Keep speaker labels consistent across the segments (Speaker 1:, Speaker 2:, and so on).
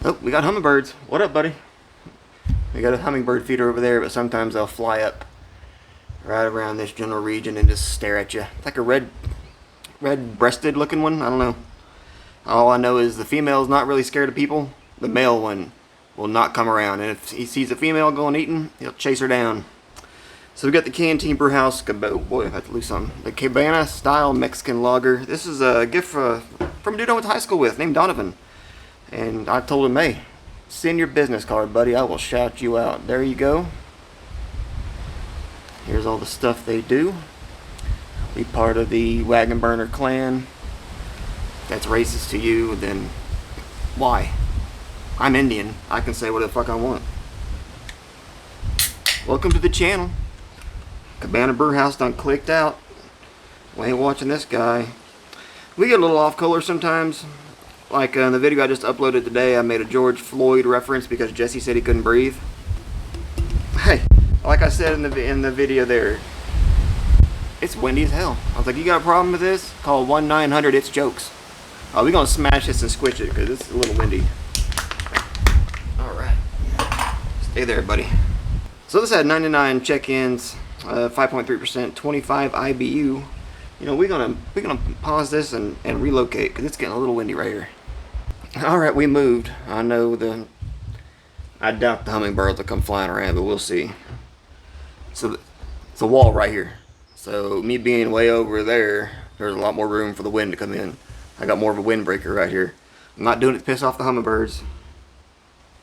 Speaker 1: Oh, we got hummingbirds. What up, buddy? We got a hummingbird feeder over there, but sometimes they'll fly up right around this general region and just stare at you. It's like a red-breasted looking one. I don't know. All I know is the female's not really scared of people. The male one will not come around, and if he sees a female going eating, he'll chase her down. So we got the Canteen Brewhouse. Oh boy, I have to lose something. The Cabana style Mexican lager. This is a gift from a dude I went to high school with named Donovan. And I told him, hey, send your business card, buddy. I will shout you out. There you go. Here's all the stuff they do. Be part of the Wagon Burner clan. If that's racist to you, then why? I'm Indian. I can say whatever the fuck I want. Welcome to the channel. Cabana Brewhouse done clicked out. We ain't watching this guy. We get a little off color sometimes. Like in the video I just uploaded today, I made a George Floyd reference because Jesse said he couldn't breathe. Hey, like I said in the video there, it's windy as hell. I was like, you got a problem with this? Call 1-900-ITS-JOKES. Oh, we're gonna smash this and squish it because it's a little windy. All right, stay there, buddy. So this had 99 check-ins, 5.3%, 25 IBU. You know, we're gonna pause this and relocate because it's getting a little windy right here. All right, we moved. I doubt the hummingbirds will come flying around, but we'll see. So it's a wall right here. So me being way over there, there's a lot more room for the wind to come in. I got more of a windbreaker right here. I'm not doing it to piss off the hummingbirds.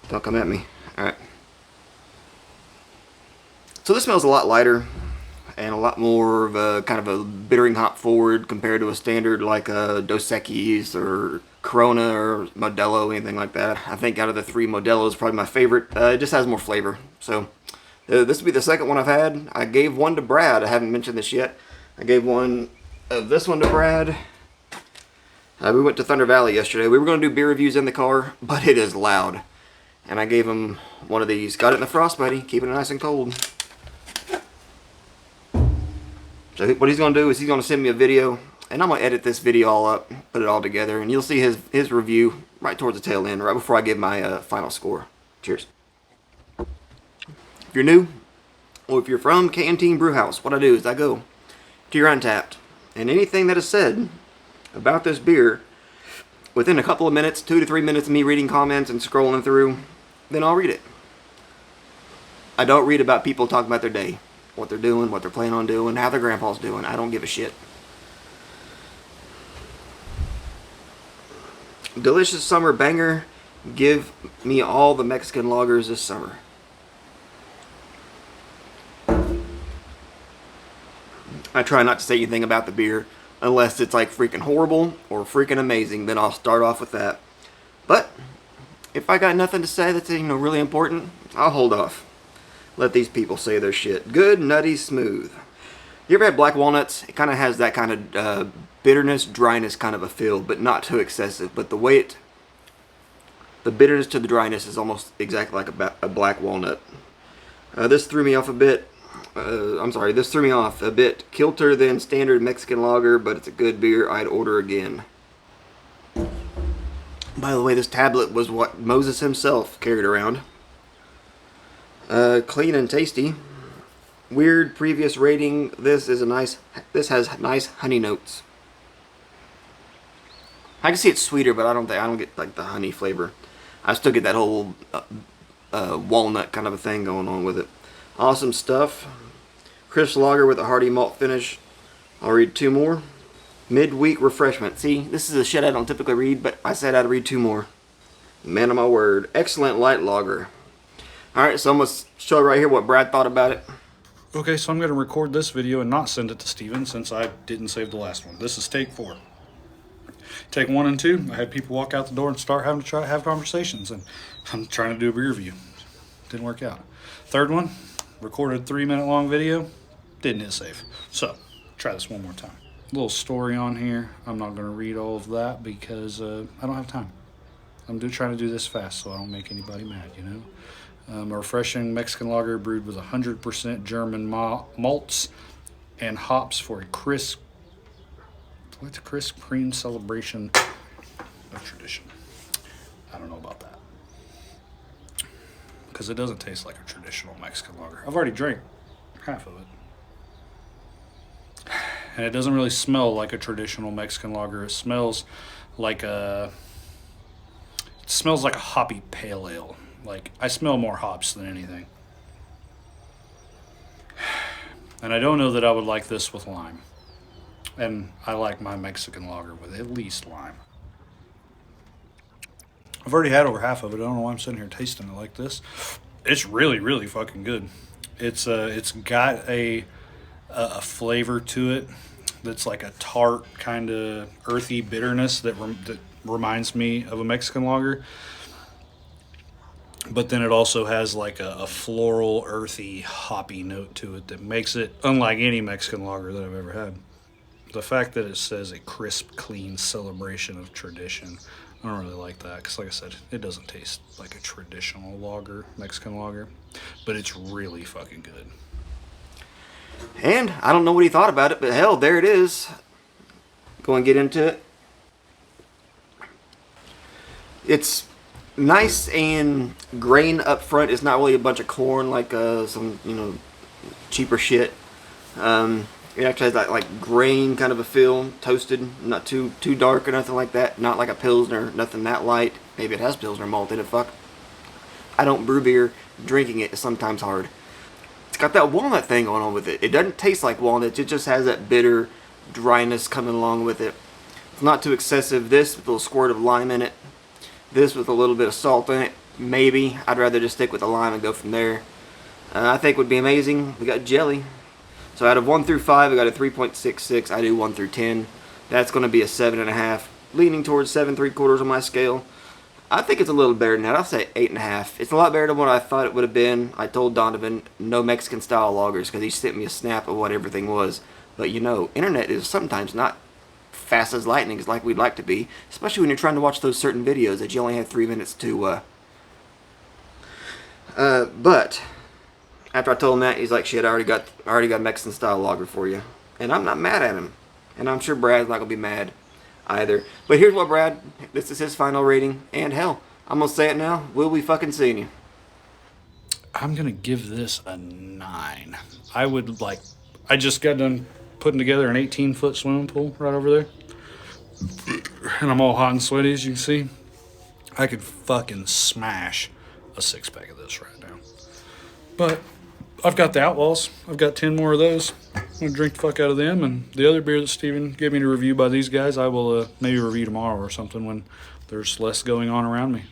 Speaker 1: Don't come at me. All right. So this smells a lot lighter and a lot more of a kind of a bittering hop forward compared to a standard like a Dos Equis or Corona or Modelo, anything like that. I think out of the three, Modelo is probably my favorite. It just has more flavor. So this will be the second one I've had. I gave one to Brad. I haven't mentioned this yet. I gave one of this one to Brad. We went to Thunder Valley yesterday. We were going to do beer reviews in the car, but it is loud. And I gave him one of these. Got it in the frost, buddy. Keeping it nice and cold. So what he's going to do is he's going to send me a video, and I'm going to edit this video all up, put it all together, and you'll see his review right towards the tail end, right before I give my final score. Cheers. If you're new, or if you're from Canteen Brewhouse, what I do is I go to your Untapped, and anything that is said about this beer, within a couple of minutes, 2 to 3 minutes of me reading comments and scrolling through, then I'll read it. I don't read about people talking about their day. What they're doing, what they're planning on doing, how their grandpa's doing. I don't give a shit. Delicious summer banger. Give me all the Mexican lagers this summer. I try not to say anything about the beer unless it's like freaking horrible or freaking amazing. Then I'll start off with that. But if I got nothing to say that's really important, I'll hold off. Let these people say their shit. Good, nutty, smooth. You ever had black walnuts? It kind of has that kind of bitterness, dryness kind of a feel, but not too excessive. But the bitterness to the dryness is almost exactly like a black walnut. This threw me off a bit. This threw me off a bit. Kilter than standard Mexican lager, but it's a good beer. I'd order again. By the way, this tablet was what Moses himself carried around. Clean and tasty. Weird previous rating. This has nice honey notes. I can see it's sweeter, but I don't get like the honey flavor. I still get that whole walnut kind of a thing going on with it. Awesome stuff. Crisp lager with a hearty malt finish. I'll read 2 more. Midweek refreshment. See, this is a shit I don't typically read, but I said I'd read 2 more. Man of my word. Excellent light lager. Alright, so I'm going to show right here what Brad thought about it.
Speaker 2: Okay, so I'm going to record this video and not send it to Steven since I didn't save the last one. This is take 4. Take 1 and 2, I had people walk out the door and start having to have conversations, and I'm trying to do a beer review. Didn't work out. Third one, recorded a 3-minute long video, didn't hit save. So, try this one more time. A little story on here. I'm not going to read all of that because I don't have time. I'm trying to do this fast so I don't make anybody mad, A refreshing Mexican lager brewed with 100% German malts and hops for a crisp cream celebration of tradition. I don't know about that. because it doesn't taste like a traditional Mexican lager. I've already drank half of it. And it doesn't really smell like a traditional Mexican lager. It smells like a hoppy pale ale. Like, I smell more hops than anything. And I don't know that I would like this with lime. And I like my Mexican lager with at least lime. I've already had over half of it. I don't know why I'm sitting here tasting it like this. It's really, really fucking good. It's got a flavor to it that's like a tart kind of earthy bitterness that reminds me of a Mexican lager. But then it also has like a floral, earthy, hoppy note to it that makes it unlike any Mexican lager that I've ever had. The fact that it says a crisp, clean celebration of tradition, I don't really like that because, like I said, it doesn't taste like a traditional lager, Mexican lager, but it's really fucking good.
Speaker 1: And I don't know what he thought about it, but hell, there it is. Go and get into it. It's nice and grain up front. It's not really a bunch of corn like some, cheaper shit. It actually has that like grain kind of a feel, toasted, not too dark or nothing like that. Not like a Pilsner, nothing that light. Maybe it has Pilsner malt in it, fuck. I don't brew beer. Drinking it is sometimes hard. It's got that walnut thing going on with it. It doesn't taste like walnuts. It just has that bitter dryness coming along with it. It's not too excessive. This with a little squirt of lime in it. This with a little bit of salt in it. Maybe. I'd rather just stick with the lime and go from there. I think would be amazing. We got jelly. So out of 1 through 5, I got a 3.66. I do 1 through 10. That's going to be a 7.5. Leaning towards 7 3/4 on my scale. I think it's a little better than that. I'll say 8.5. It's a lot better than what I thought it would have been. I told Donovan no Mexican style lagers because he sent me a snap of what everything was. But internet is sometimes not fast as lightning as like we'd like to be, especially when you're trying to watch those certain videos that you only have 3 minutes to. But after I told him that, he's like, "Shit, I already got Mexican style lager for you," and I'm not mad at him, and I'm sure Brad's not gonna be mad either. But here's what Brad, this is his final rating, and hell, I'm gonna say it now. We'll be fucking seeing you.
Speaker 2: I'm gonna give this a 9. I just got done putting together an 18-foot swimming pool right over there, and I'm all hot and sweaty, as you can see. I could fucking smash a 6-pack of this right now. But I've got the Outlaws. I've got 10 more of those. I'm going to drink the fuck out of them. And the other beer that Steven gave me to review by these guys, I will maybe review tomorrow or something when there's less going on around me.